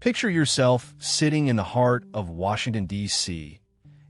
Picture yourself sitting in the heart of Washington, D.C.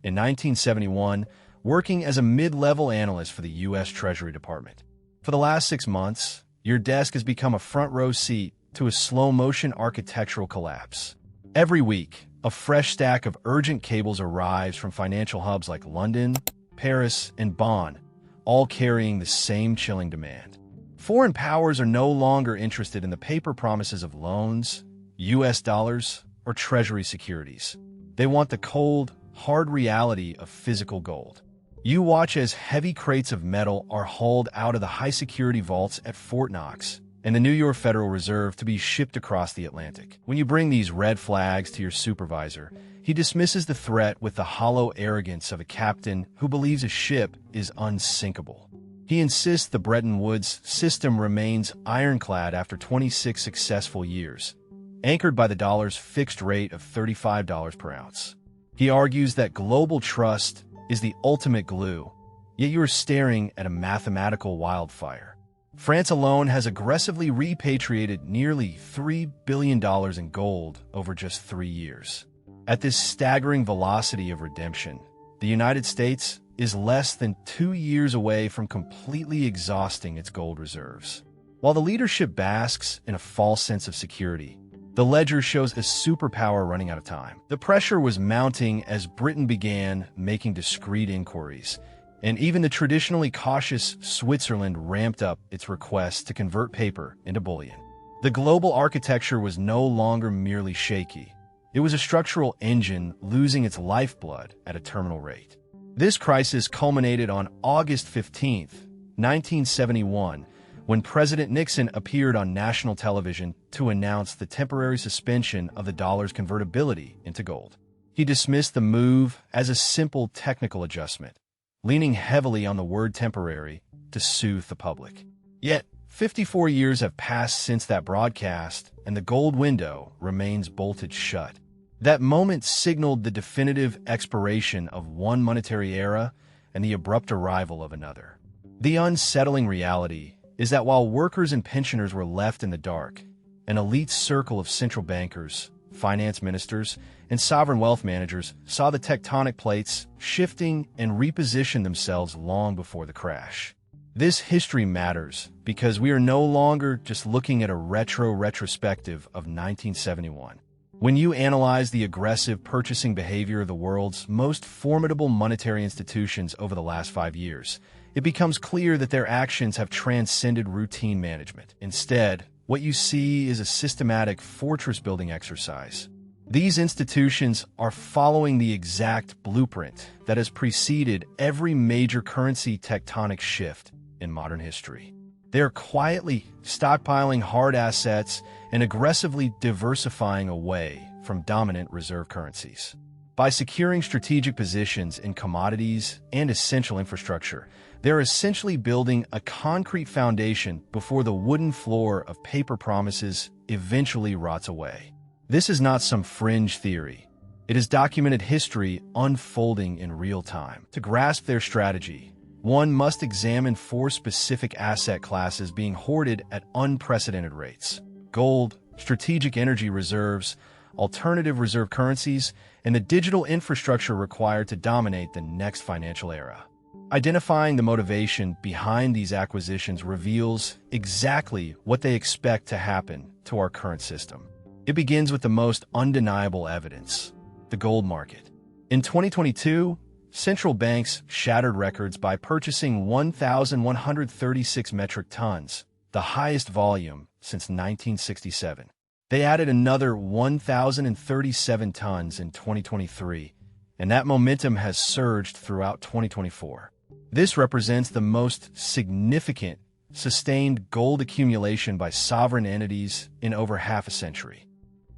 in 1971, working as a mid-level analyst for the U.S. Treasury Department. For the last 6 months, your desk has become a front-row seat to a slow-motion architectural collapse. Every week, a fresh stack of urgent cables arrives from financial hubs like London, Paris, and Bonn, all carrying the same chilling demand. Foreign powers are no longer interested in the paper promises of loans, U.S. dollars, or Treasury securities. They want the cold, hard reality of physical gold. You watch as heavy crates of metal are hauled out of the high-security vaults at Fort Knox and the New York Federal Reserve to be shipped across the Atlantic. When you bring these red flags to your supervisor, he dismisses the threat with the hollow arrogance of a captain who believes a ship is unsinkable. He insists the Bretton Woods system remains ironclad after 26 successful years, anchored by the dollar's fixed rate of $35 per ounce. He argues that global trust is the ultimate glue, yet you are staring at a mathematical wildfire. France alone has aggressively repatriated nearly $3 billion in gold over just 3 years. At this staggering velocity of redemption, the United States is less than 2 years away from completely exhausting its gold reserves. While the leadership basks in a false sense of security, the ledger shows a superpower running out of time. The pressure was mounting as Britain began making discreet inquiries, and even the traditionally cautious Switzerland ramped up its requests to convert paper into bullion. The global architecture was no longer merely shaky. It was a structural engine losing its lifeblood at a terminal rate. This crisis culminated on August 15, 1971, when President Nixon appeared on national television to announce the temporary suspension of the dollar's convertibility into gold. He dismissed the move as a simple technical adjustment, leaning heavily on the word temporary to soothe the public. Yet, 54 years have passed since that broadcast, and the gold window remains bolted shut. That moment signaled the definitive expiration of one monetary era and the abrupt arrival of another. The unsettling reality is that while workers and pensioners were left in the dark, an elite circle of central bankers, finance ministers, and sovereign wealth managers saw the tectonic plates shifting and reposition themselves long before the crash. This history matters because we are no longer just looking at a retrospective of 1971. When you analyze the aggressive purchasing behavior of the world's most formidable monetary institutions over the last 5 years, it becomes clear that their actions have transcended routine management. Instead, what you see is a systematic fortress-building exercise. These institutions are following the exact blueprint that has preceded every major currency tectonic shift in modern history. They are quietly stockpiling hard assets and aggressively diversifying away from dominant reserve currencies. By securing strategic positions in commodities and essential infrastructure, they're essentially building a concrete foundation before the wooden floor of paper promises eventually rots away. This is not some fringe theory. It is documented history unfolding in real time. To grasp their strategy, one must examine 4 specific asset classes being hoarded at unprecedented rates: gold, strategic energy reserves, alternative reserve currencies, and the digital infrastructure required to dominate the next financial era. Identifying the motivation behind these acquisitions reveals exactly what they expect to happen to our current system. It begins with the most undeniable evidence: the gold market. In 2022, central banks shattered records by purchasing 1,136 metric tons, the highest volume since 1967. They added another 1,037 tons in 2023, and that momentum has surged throughout 2024. This represents the most significant sustained gold accumulation by sovereign entities in over half a century.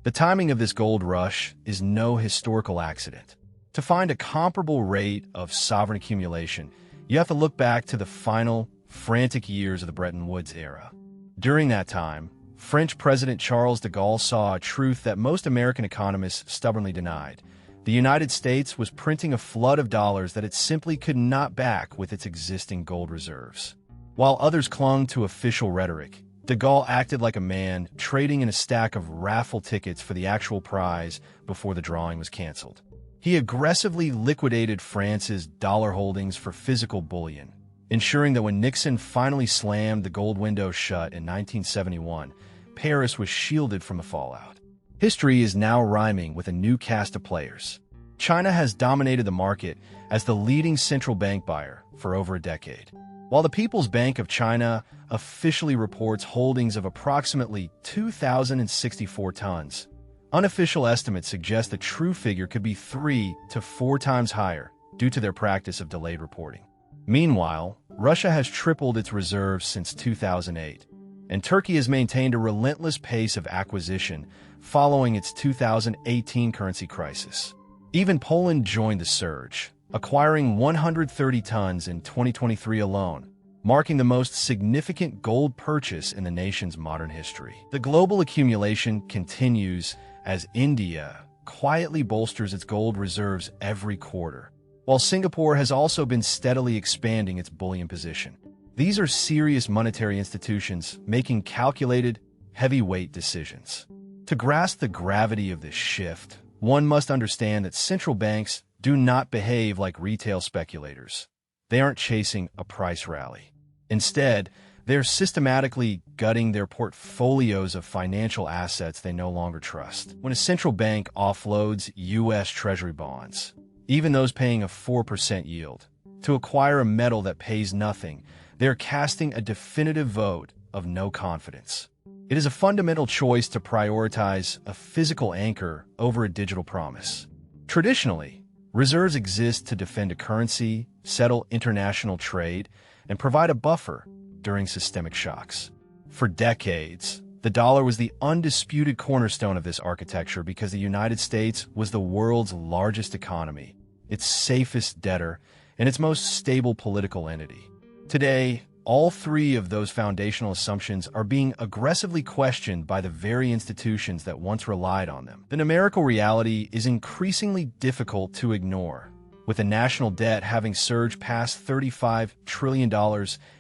The timing of this gold rush is no historical accident. To find a comparable rate of sovereign accumulation, you have to look back to the final, frantic years of the Bretton Woods era. During that time, French President Charles de Gaulle saw a truth that most American economists stubbornly denied. The United States was printing a flood of dollars that it simply could not back with its existing gold reserves. While others clung to official rhetoric, De Gaulle acted like a man, trading in a stack of raffle tickets for the actual prize before the drawing was canceled. He aggressively liquidated France's dollar holdings for physical bullion, ensuring that when Nixon finally slammed the gold window shut in 1971, Paris was shielded from the fallout. History is now rhyming with a new cast of players. China has dominated the market as the leading central bank buyer for over a decade. While the People's Bank of China officially reports holdings of approximately 2,064 tons, unofficial estimates suggest the true figure could be 3 to 4 times higher due to their practice of delayed reporting. Meanwhile, Russia has tripled its reserves since 2008, and Turkey has maintained a relentless pace of acquisition following its 2018 currency crisis. Even Poland joined the surge, acquiring 130 tons in 2023 alone, marking the most significant gold purchase in the nation's modern history. The global accumulation continues as India quietly bolsters its gold reserves every quarter, while Singapore has also been steadily expanding its bullion position. These are serious monetary institutions making calculated, heavyweight decisions. To grasp the gravity of this shift, one must understand that central banks do not behave like retail speculators. They aren't chasing a price rally. Instead, they're systematically gutting their portfolios of financial assets they no longer trust. When a central bank offloads U.S. Treasury bonds, even those paying a 4% yield, to acquire a metal that pays nothing, they're casting a definitive vote of no confidence. It is a fundamental choice to prioritize a physical anchor over a digital promise. Traditionally, reserves exist to defend a currency, settle international trade, and provide a buffer during systemic shocks. For decades, the dollar was the undisputed cornerstone of this architecture because the United States was the world's largest economy, its safest debtor, and its most stable political entity. Today, all three of those foundational assumptions are being aggressively questioned by the very institutions that once relied on them. The numerical reality is increasingly difficult to ignore, with the national debt having surged past $35 trillion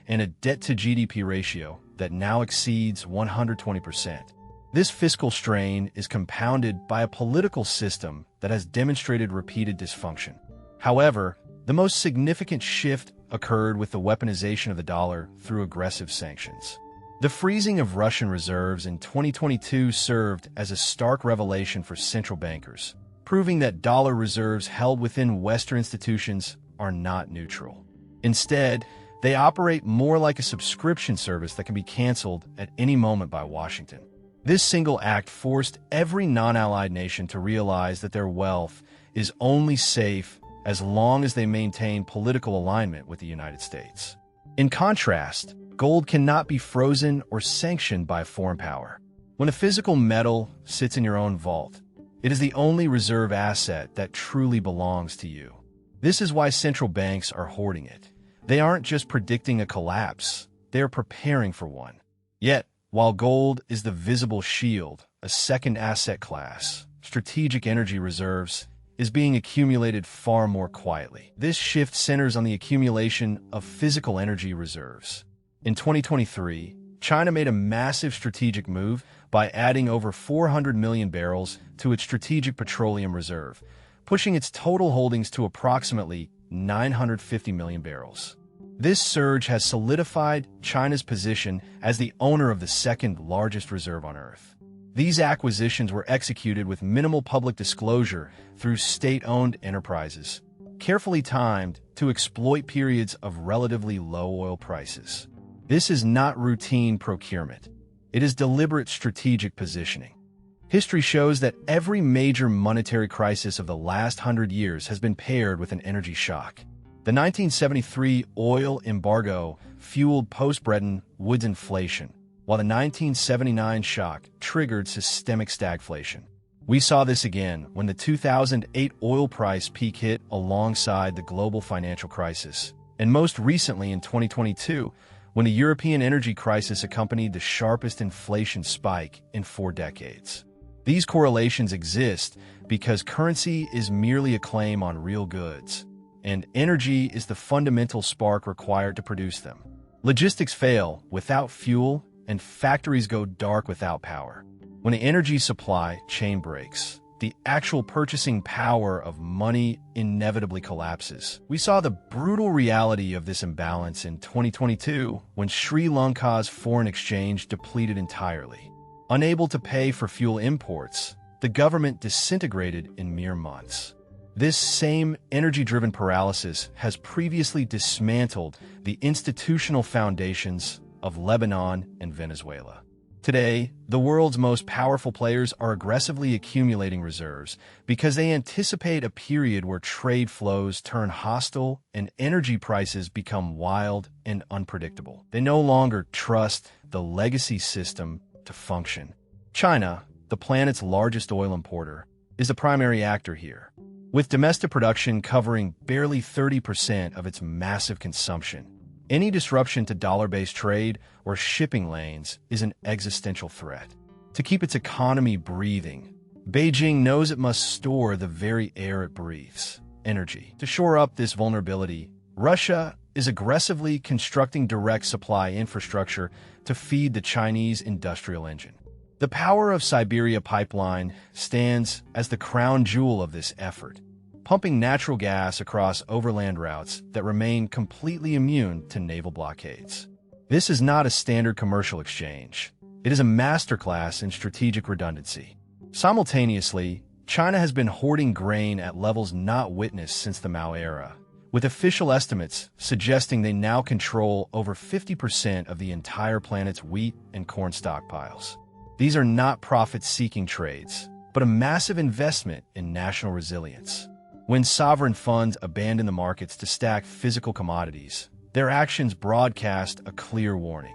and a debt-to-GDP ratio that now exceeds 120%. This fiscal strain is compounded by a political system that has demonstrated repeated dysfunction. However, the most significant shift occurred with the weaponization of the dollar through aggressive sanctions. The freezing of Russian reserves in 2022 served as a stark revelation for central bankers, proving that dollar reserves held within Western institutions are not neutral. Instead, they operate more like a subscription service that can be canceled at any moment by Washington. This single act forced every non-allied nation to realize that their wealth is only safe as long as they maintain political alignment with the United States. In contrast, gold cannot be frozen or sanctioned by a foreign power. When a physical metal sits in your own vault, it is the only reserve asset that truly belongs to you. This is why central banks are hoarding it. They aren't just predicting a collapse, they are preparing for one. Yet, while gold is the visible shield, a second asset class, strategic energy reserves, is being accumulated far more quietly. This shift centers on the accumulation of physical energy reserves. In 2023, China made a massive strategic move by adding over 400 million barrels to its strategic petroleum reserve, pushing its total holdings to approximately 950 million barrels. This surge has solidified China's position as the owner of the second largest reserve on Earth. These acquisitions were executed with minimal public disclosure through state-owned enterprises, carefully timed to exploit periods of relatively low oil prices. This is not routine procurement. It is deliberate strategic positioning. History shows that every major monetary crisis of the last 100 years has been paired with an energy shock. The 1973 oil embargo fueled post-Bretton Woods inflation, while the 1979 shock triggered systemic stagflation. We saw this again when the 2008 oil price peak hit alongside the global financial crisis, and most recently in 2022, when the European energy crisis accompanied the sharpest inflation spike in 4 decades. These correlations exist because currency is merely a claim on real goods, and energy is the fundamental spark required to produce them. Logistics fail without fuel, and factories go dark without power. When the energy supply chain breaks, the actual purchasing power of money inevitably collapses. We saw the brutal reality of this imbalance in 2022 when Sri Lanka's foreign exchange depleted entirely. Unable to pay for fuel imports, the government disintegrated in mere months. This same energy-driven paralysis has previously dismantled the institutional foundations of Lebanon and Venezuela. Today, the world's most powerful players are aggressively accumulating reserves because they anticipate a period where trade flows turn hostile and energy prices become wild and unpredictable. They no longer trust the legacy system to function. China, the planet's largest oil importer, is the primary actor here. With domestic production covering barely 30% of its massive consumption, any disruption to dollar-based trade or shipping lanes is an existential threat. To keep its economy breathing, Beijing knows it must store the very air it breathes, energy. To shore up this vulnerability, Russia is aggressively constructing direct supply infrastructure to feed the Chinese industrial engine. The Power of Siberia pipeline stands as the crown jewel of this effort, pumping natural gas across overland routes that remain completely immune to naval blockades. This is not a standard commercial exchange. It is a masterclass in strategic redundancy. Simultaneously, China has been hoarding grain at levels not witnessed since the Mao era, with official estimates suggesting they now control over 50% of the entire planet's wheat and corn stockpiles. These are not profit-seeking trades, but a massive investment in national resilience. When sovereign funds abandon the markets to stack physical commodities, their actions broadcast a clear warning.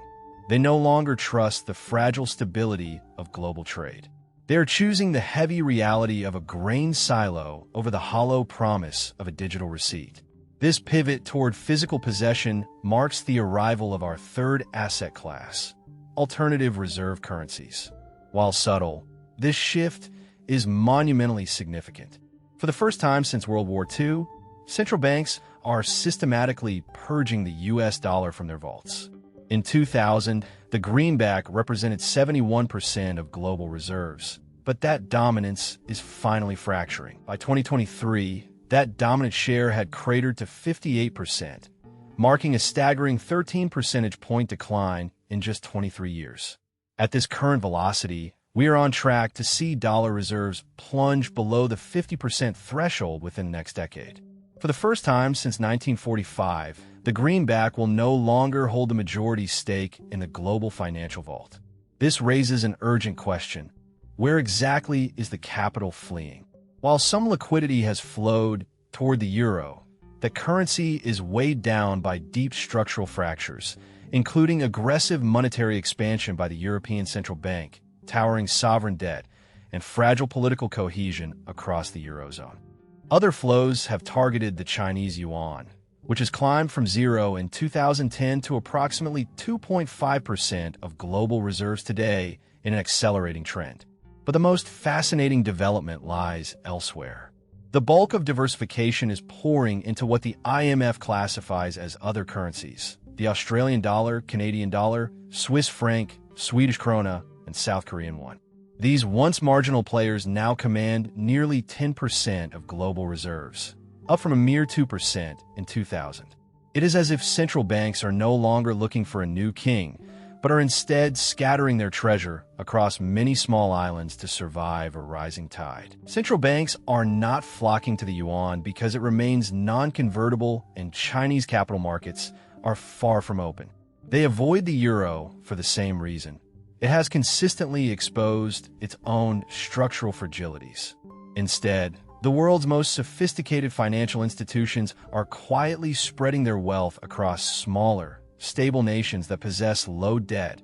They no longer trust the fragile stability of global trade. They are choosing the heavy reality of a grain silo over the hollow promise of a digital receipt. This pivot toward physical possession marks the arrival of our third asset class, alternative reserve currencies. While subtle, this shift is monumentally significant. For the first time since World War II, central banks are systematically purging the US dollar from their vaults. In 2000, the greenback represented 71% of global reserves, but that dominance is finally fracturing. By 2023, that dominant share had cratered to 58%, marking a staggering 13 percentage point decline in just 23 years. At this current velocity, we are on track to see dollar reserves plunge below the 50% threshold within the next decade. For the first time since 1945, the greenback will no longer hold the majority stake in the global financial vault. This raises an urgent question. Where exactly is the capital fleeing? While some liquidity has flowed toward the euro, the currency is weighed down by deep structural fractures, including aggressive monetary expansion by the European Central Bank, towering sovereign debt, and fragile political cohesion across the eurozone. Other flows have targeted the Chinese yuan, which has climbed from zero in 2010 to approximately 2.5% of global reserves today in an accelerating trend. But the most fascinating development lies elsewhere. The bulk of diversification is pouring into what the IMF classifies as other currencies: the Australian dollar, Canadian dollar, Swiss franc, Swedish krona, and South Korean won. These once marginal players now command nearly 10% of global reserves, up from a mere 2% in 2000. It is as if central banks are no longer looking for a new king, but are instead scattering their treasure across many small islands to survive a rising tide. Central banks are not flocking to the yuan because it remains non-convertible and Chinese capital markets are far from open. They avoid the euro for the same reason. It has consistently exposed its own structural fragilities. Instead, the world's most sophisticated financial institutions are quietly spreading their wealth across smaller, stable nations that possess low debt,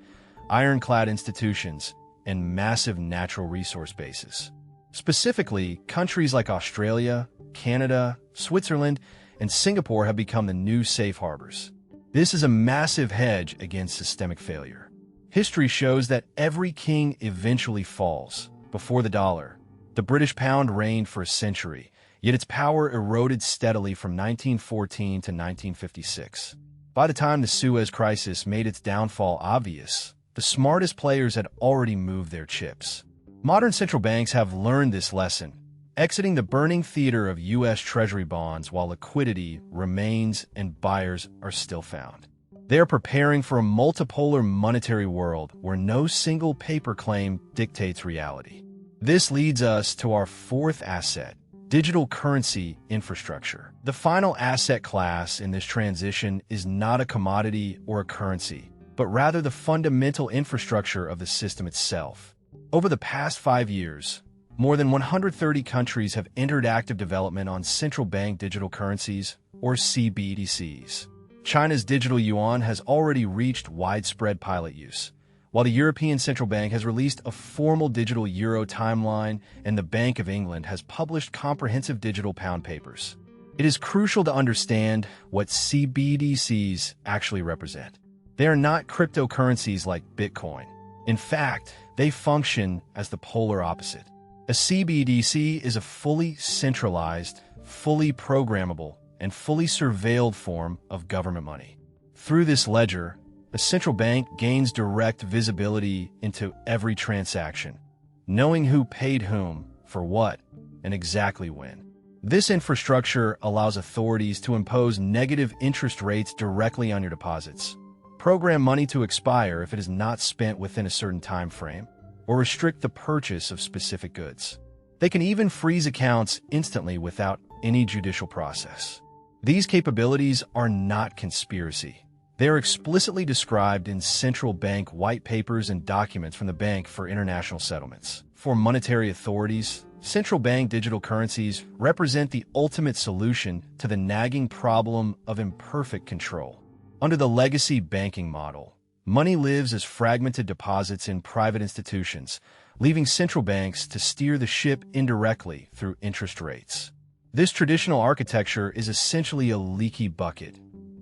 ironclad institutions, and massive natural resource bases. Specifically, countries like Australia, Canada, Switzerland, and Singapore have become the new safe harbors. This is a massive hedge against systemic failure. History shows that every king eventually falls. Before the dollar, the British pound reigned for a century, yet its power eroded steadily from 1914 to 1956. By the time the Suez Crisis made its downfall obvious, the smartest players had already moved their chips. Modern central banks have learned this lesson, exiting the burning theater of U.S. Treasury bonds while liquidity remains and buyers are still found. They are preparing for a multipolar monetary world where no single paper claim dictates reality. This leads us to our fourth asset, digital currency infrastructure. The final asset class in this transition is not a commodity or a currency, but rather the fundamental infrastructure of the system itself. Over the past 5 years, more than 130 countries have entered active development on central bank digital currencies, or CBDCs. China's digital yuan has already reached widespread pilot use, while the European Central Bank has released a formal digital euro timeline and the Bank of England has published comprehensive digital pound papers. It is crucial to understand what CBDCs actually represent. They are not cryptocurrencies like Bitcoin. In fact, they function as the polar opposite. A CBDC is a fully centralized, fully programmable, and fully surveilled form of government money. Through this ledger, a central bank gains direct visibility into every transaction, knowing who paid whom, for what, and exactly when. This infrastructure allows authorities to impose negative interest rates directly on your deposits, program money to expire if it is not spent within a certain time frame, or restrict the purchase of specific goods. They can even freeze accounts instantly without any judicial process. These capabilities are not conspiracy. They are explicitly described in central bank white papers and documents from the Bank for International Settlements. For monetary authorities, central bank digital currencies represent the ultimate solution to the nagging problem of imperfect control. Under the legacy banking model, money lives as fragmented deposits in private institutions, leaving central banks to steer the ship indirectly through interest rates. This traditional architecture is essentially a leaky bucket,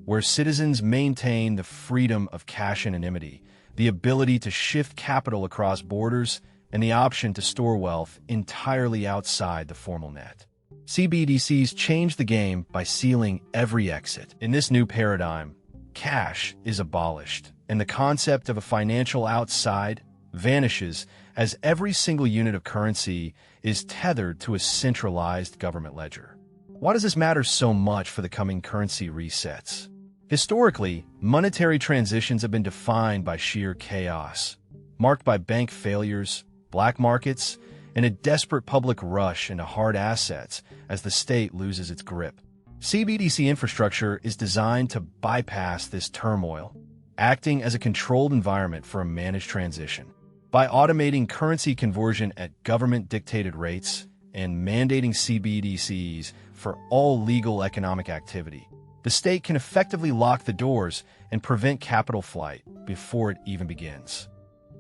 where citizens maintain the freedom of cash anonymity, the ability to shift capital across borders, and the option to store wealth entirely outside the formal net. CBDCs change the game by sealing every exit. In this new paradigm, cash is abolished, and the concept of a financial outside vanishes as every single unit of currency is tethered to a centralized government ledger. Why does this matter so much for the coming currency resets? Historically, monetary transitions have been defined by sheer chaos, marked by bank failures, black markets, and a desperate public rush into hard assets as the state loses its grip. CBDC infrastructure is designed to bypass this turmoil, acting as a controlled environment for a managed transition. By automating currency conversion at government-dictated rates and mandating CBDCs for all legal economic activity, the state can effectively lock the doors and prevent capital flight before it even begins.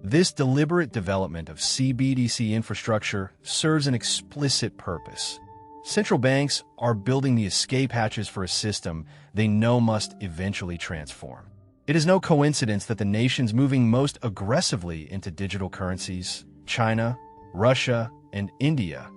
This deliberate development of CBDC infrastructure serves an explicit purpose. Central banks are building the escape hatches for a system they know must eventually transform. It is no coincidence that the nations moving most aggressively into digital currencies, China, Russia, and India,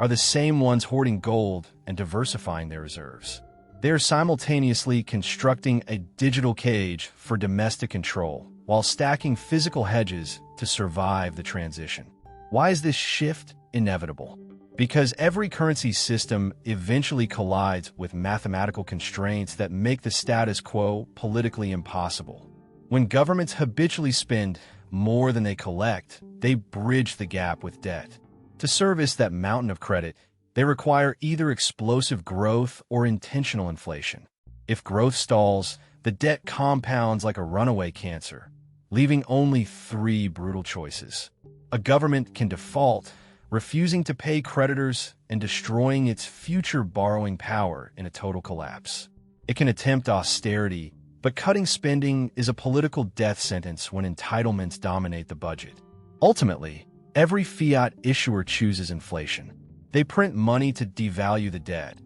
are the same ones hoarding gold and diversifying their reserves. They are simultaneously constructing a digital cage for domestic control while stacking physical hedges to survive the transition. Why is this shift inevitable? Because every currency system eventually collides with mathematical constraints that make the status quo politically impossible. When governments habitually spend more than they collect, they bridge the gap with debt. To service that mountain of credit, they require either explosive growth or intentional inflation. If growth stalls, the debt compounds like a runaway cancer, leaving only 3 brutal choices. A government can default, refusing to pay creditors and destroying its future borrowing power in a total collapse. It can attempt austerity, but cutting spending is a political death sentence when entitlements dominate the budget. Ultimately, every fiat issuer chooses inflation. They print money to devalue the debt,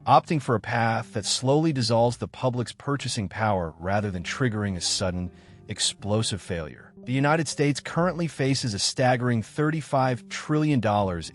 opting for a path that slowly dissolves the public's purchasing power rather than triggering a sudden, explosive failure. The United States currently faces a staggering $35 trillion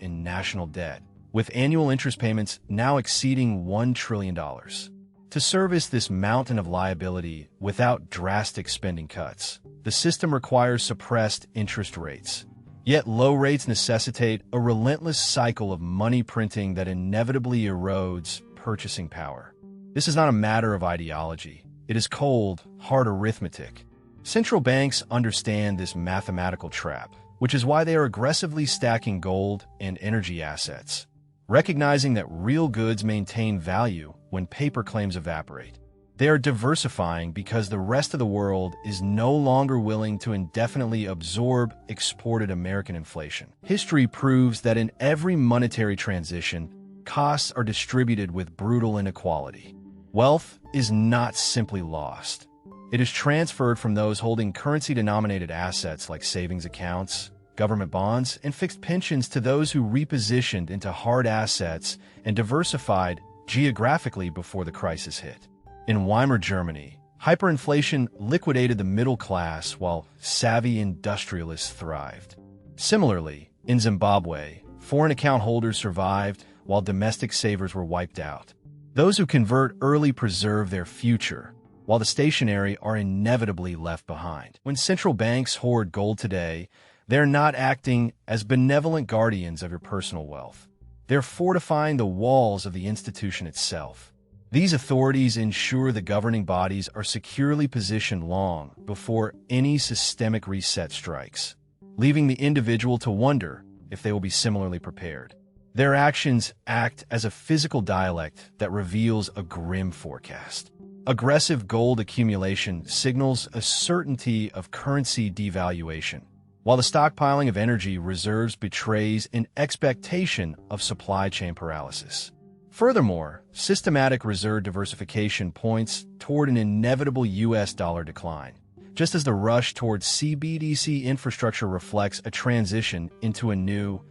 in national debt, with annual interest payments now exceeding $1 trillion. To service this mountain of liability without drastic spending cuts, the system requires suppressed interest rates. Yet low rates necessitate a relentless cycle of money printing that inevitably erodes purchasing power. This is not a matter of ideology. It is cold, hard arithmetic. Central banks understand this mathematical trap, which is why they are aggressively stacking gold and energy assets, recognizing that real goods maintain value when paper claims evaporate. They are diversifying because the rest of the world is no longer willing to indefinitely absorb exported American inflation. History proves that in every monetary transition, costs are distributed with brutal inequality. Wealth is not simply lost. It is transferred from those holding currency-denominated assets like savings accounts, government bonds, and fixed pensions to those who repositioned into hard assets and diversified geographically before the crisis hit. In Weimar Germany, hyperinflation liquidated the middle class while savvy industrialists thrived. Similarly, in Zimbabwe, foreign account holders survived while domestic savers were wiped out. Those who convert early preserve their future, while the stationary are inevitably left behind. When central banks hoard gold today, they're not acting as benevolent guardians of your personal wealth. They're fortifying the walls of the institution itself. These authorities ensure the governing bodies are securely positioned long before any systemic reset strikes, leaving the individual to wonder if they will be similarly prepared. Their actions act as a physical dialect that reveals a grim forecast. Aggressive gold accumulation signals a certainty of currency devaluation, while the stockpiling of energy reserves betrays an expectation of supply chain paralysis. Furthermore, systematic reserve diversification points toward an inevitable U.S. dollar decline, just as the rush towards CBDC infrastructure reflects a transition into a new,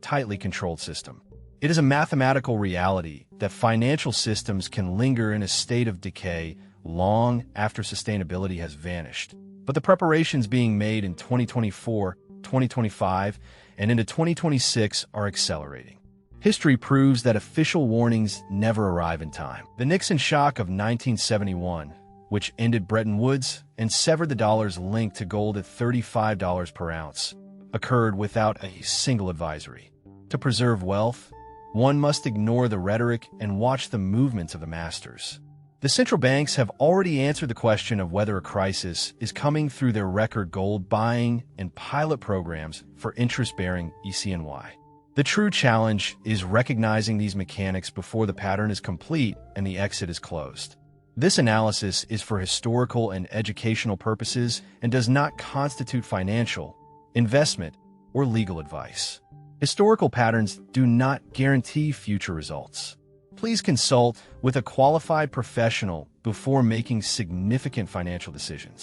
tightly controlled system. It is a mathematical reality that financial systems can linger in a state of decay long after sustainability has vanished. But the preparations being made in 2024, 2025, and into 2026 are accelerating. History proves that official warnings never arrive in time. The Nixon shock of 1971, which ended Bretton Woods and severed the dollar's link to gold at $35 per ounce, occurred without a single advisory. To preserve wealth, one must ignore the rhetoric and watch the movements of the masters. The central banks have already answered the question of whether a crisis is coming through their record gold buying and pilot programs for interest-bearing ECNY. The true challenge is recognizing these mechanics before the pattern is complete and the exit is closed. This analysis is for historical and educational purposes and does not constitute financial, investment, or legal advice. Historical patterns do not guarantee future results. Please consult with a qualified professional before making significant financial decisions.